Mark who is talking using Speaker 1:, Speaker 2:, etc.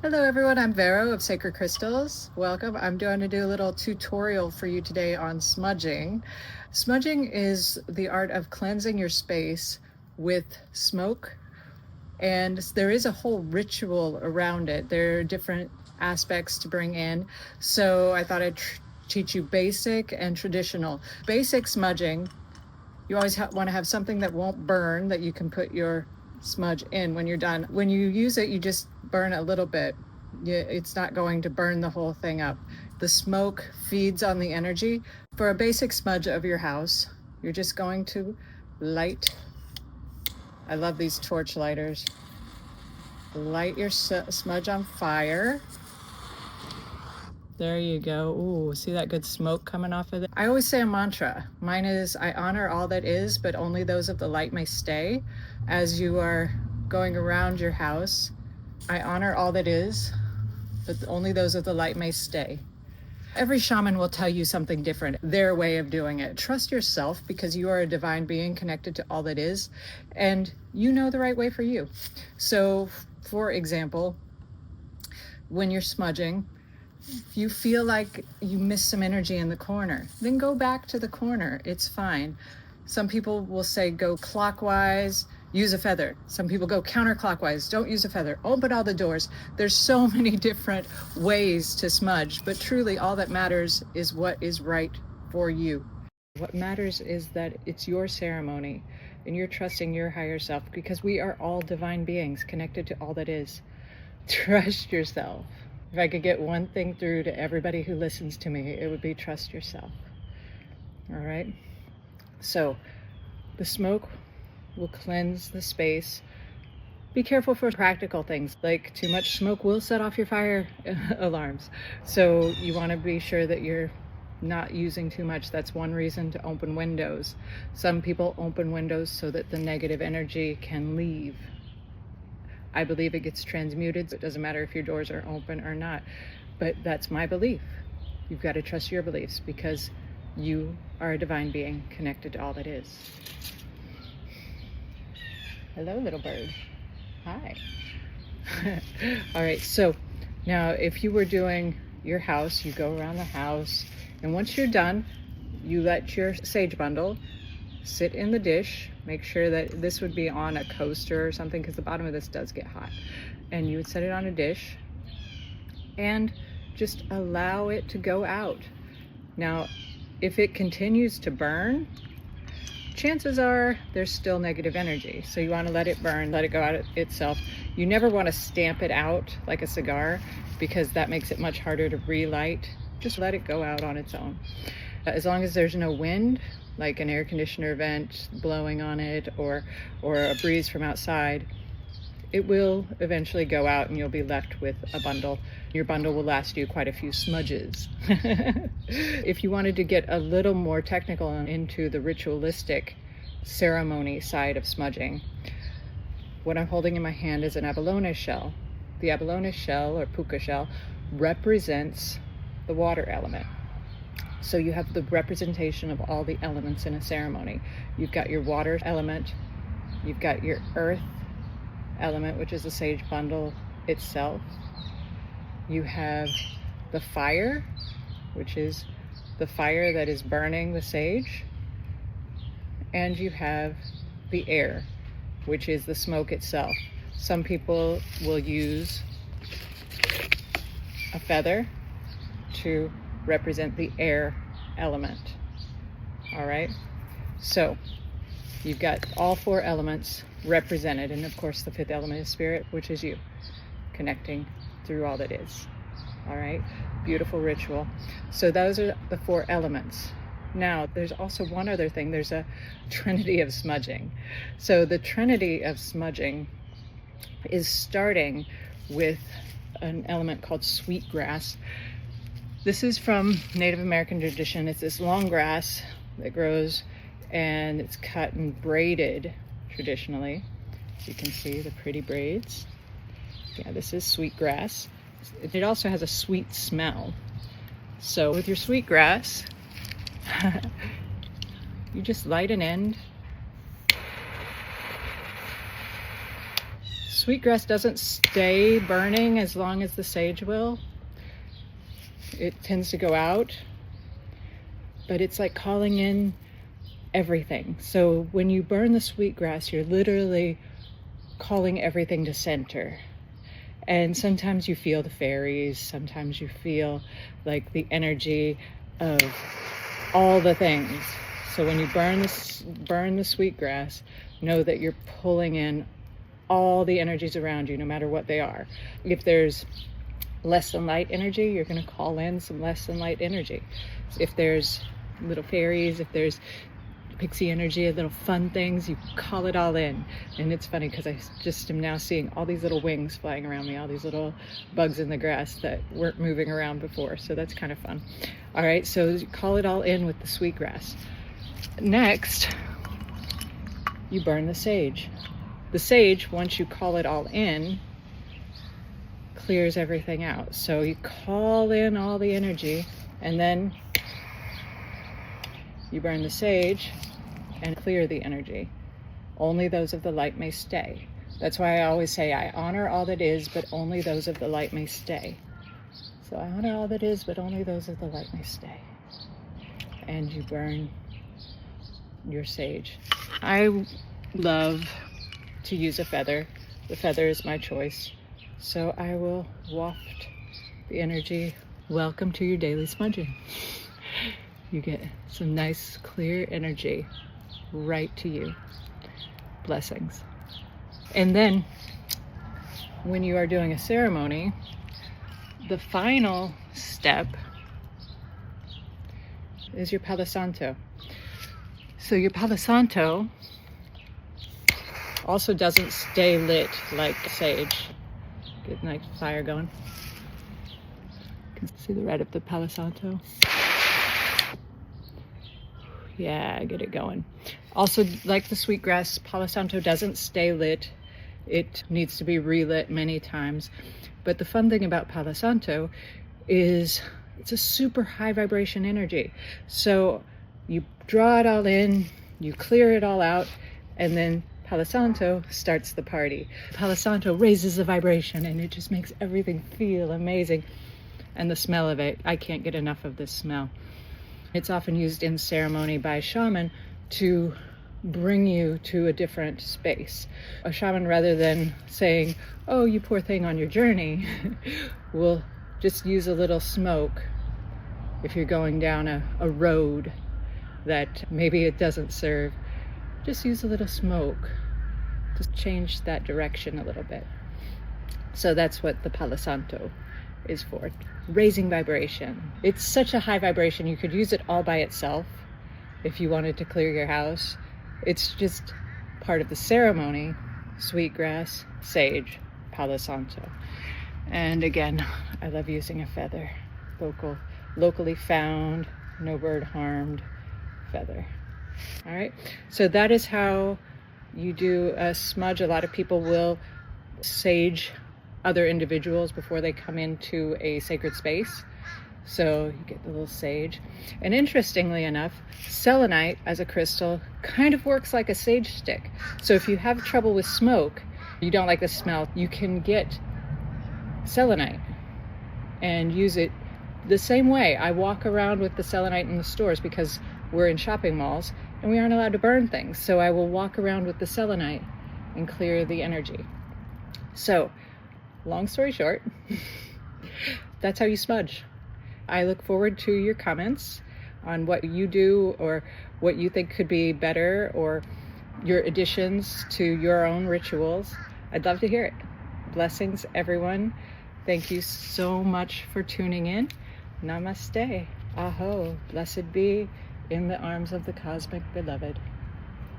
Speaker 1: Hello everyone, I'm Vero of Sacred Crystals. Welcome. I'm going to do a little tutorial for you today on smudging. Smudging is the art of cleansing your space with smoke, and there is a whole ritual around it. There are different aspects to bring in, so I thought I'd teach you basic and traditional. Basic smudging, you always want to have something that won't burn that you can put your smudge in when you're done. When you use it, you just burn a little bit. It's not going to burn the whole thing up. The smoke feeds on the energy. For a basic smudge of your house, you're just going to light. I love these torch lighters. Light your smudge on fire. There you go. Ooh, see that good smoke coming off of it? I always say a mantra. Mine is, I honor all that is, but only those of the light may stay. As you are going around your house, I honor all that is, but only those of the light may stay. Every shaman will tell you something different, their way of doing it. Trust yourself, because you are a divine being connected to all that is, and you know the right way for you. So, for example, when you're smudging, if you feel like you miss some energy in the corner, then go back to the corner. It's fine. Some people will say go clockwise, use a feather. Some people go counterclockwise, don't use a feather. Open all the doors. There's so many different ways to smudge, but truly all that matters is what is right for you. What matters is that it's your ceremony and you're trusting your higher self, because we are all divine beings connected to all that is. Trust yourself. If I could get one thing through to everybody who listens to me, it would be trust yourself. All right? So the smoke will cleanse the space. Be careful for practical things, like too much smoke will set off your fire alarms. So you want to be sure that you're not using too much. That's one reason to open windows. Some people open windows so that the negative energy can leave. I believe it gets transmuted, so it doesn't matter if your doors are open or not. But that's my belief. You've got to trust your beliefs, because you are a divine being connected to all that is. Hello, little bird. Hi. All right, so now if you were doing your house, you go around the house, and once you're done, you let your sage bundle sit in the dish. Make sure that this would be on a coaster or something, because the bottom of this does get hot. And you would set it on a dish and just allow it to go out. Now, if it continues to burn, chances are there's still negative energy. So you want to let it burn, let it go out itself. You never want to stamp it out like a cigar, because that makes it much harder to relight. Just let it go out on its own. As long as there's no wind, like an air conditioner vent blowing on it, or a breeze from outside, it will eventually go out and you'll be left with a bundle. Your bundle will last you quite a few smudges. If you wanted to get a little more technical into the ritualistic ceremony side of smudging, what I'm holding in my hand is an abalone shell. The abalone shell, or puka shell, represents the water element. So you have the representation of all the elements in a ceremony. You've got your water element, you've got your earth element, which is the sage bundle itself. You have the fire, which is the fire that is burning the sage. And you have the air, which is the smoke itself. Some people will use a feather to represent the air element. All right, so you've got all four elements represented, and of course the fifth element is spirit, which is you, connecting through all that is. All right, beautiful ritual. So those are the four elements. Now there's also one other thing. There's a Trinity of Smudging. So the Trinity of Smudging is starting with an element called sweetgrass. This is from Native American tradition. It's this long grass that grows, and it's cut and braided traditionally. So you can see the pretty braids. Yeah, this is sweetgrass. It also has a sweet smell. So with your sweetgrass, you just light an end, sweetgrass doesn't stay burning as long as the sage will. It tends to go out, but it's like calling in everything. So when you burn the sweetgrass, you're literally calling everything to center. And sometimes you feel the fairies, sometimes you feel like the energy of all the things. So when you burn the sweetgrass, know that you're pulling in all the energies around you, no matter what they are. If there's less than light energy, you're going to call in some less than light energy. If there's little fairies, if there's pixie energy, little fun things, you call it all in. And it's funny because I just am now seeing all these little wings flying around me, all these little bugs in the grass that weren't moving around before. So that's kind of fun. All right, so you call it all in with the sweetgrass. Next, you burn the sage. The sage, once you call it all in, clears everything out. So you call in all the energy, and then you burn the sage and clear the energy. Only those of the light may stay. That's why I always say I honor all that is, but only those of the light may stay. So I honor all that is, but only those of the light may stay. And you burn your sage. I love to use a feather. The feather is my choice. So I will waft the energy. Welcome to your daily smudging. You get some nice, clear energy right to you. Blessings. And then when you are doing a ceremony, the final step is your Palo Santo. So your Palo Santo also doesn't stay lit like sage. Get a nice fire going. You can see the red of the Palo Santo. Yeah, get it going. Also, like the sweetgrass, Palo Santo doesn't stay lit. It needs to be relit many times. But the fun thing about Palo Santo is it's a super high vibration energy. So you draw it all in, you clear it all out, and then Palo Santo starts the party. Palo Santo raises the vibration and it just makes everything feel amazing. And the smell of it, I can't get enough of this smell. It's often used in ceremony by a shaman to bring you to a different space. A shaman, rather than saying, oh, you poor thing on your journey, will just use a little smoke if you're going down a road that maybe it doesn't serve. Just use a little smoke to change that direction a little bit. So that's what the Palo Santo is for, raising vibration. It's such a high vibration, you could use it all by itself if you wanted to clear your house. It's just part of the ceremony. Sweetgrass, sage, Palo Santo. And again, I love using a feather. Locally found, no bird harmed feather. All right, so that is how you do a smudge. A lot of people will sage other individuals before they come into a sacred space. So you get the little sage. And interestingly enough, selenite as a crystal kind of works like a sage stick. So if you have trouble with smoke, you don't like the smell, you can get selenite and use it the same way. I walk around with the selenite in the stores because we're in shopping malls and we aren't allowed to burn things. So I will walk around with the selenite and clear the energy. So, long story short, that's how you smudge. I look forward to your comments on what you do or what you think could be better or your additions to your own rituals. I'd love to hear it. Blessings, everyone. Thank you so much for tuning in. Namaste. Aho. Blessed be in the arms of the cosmic beloved.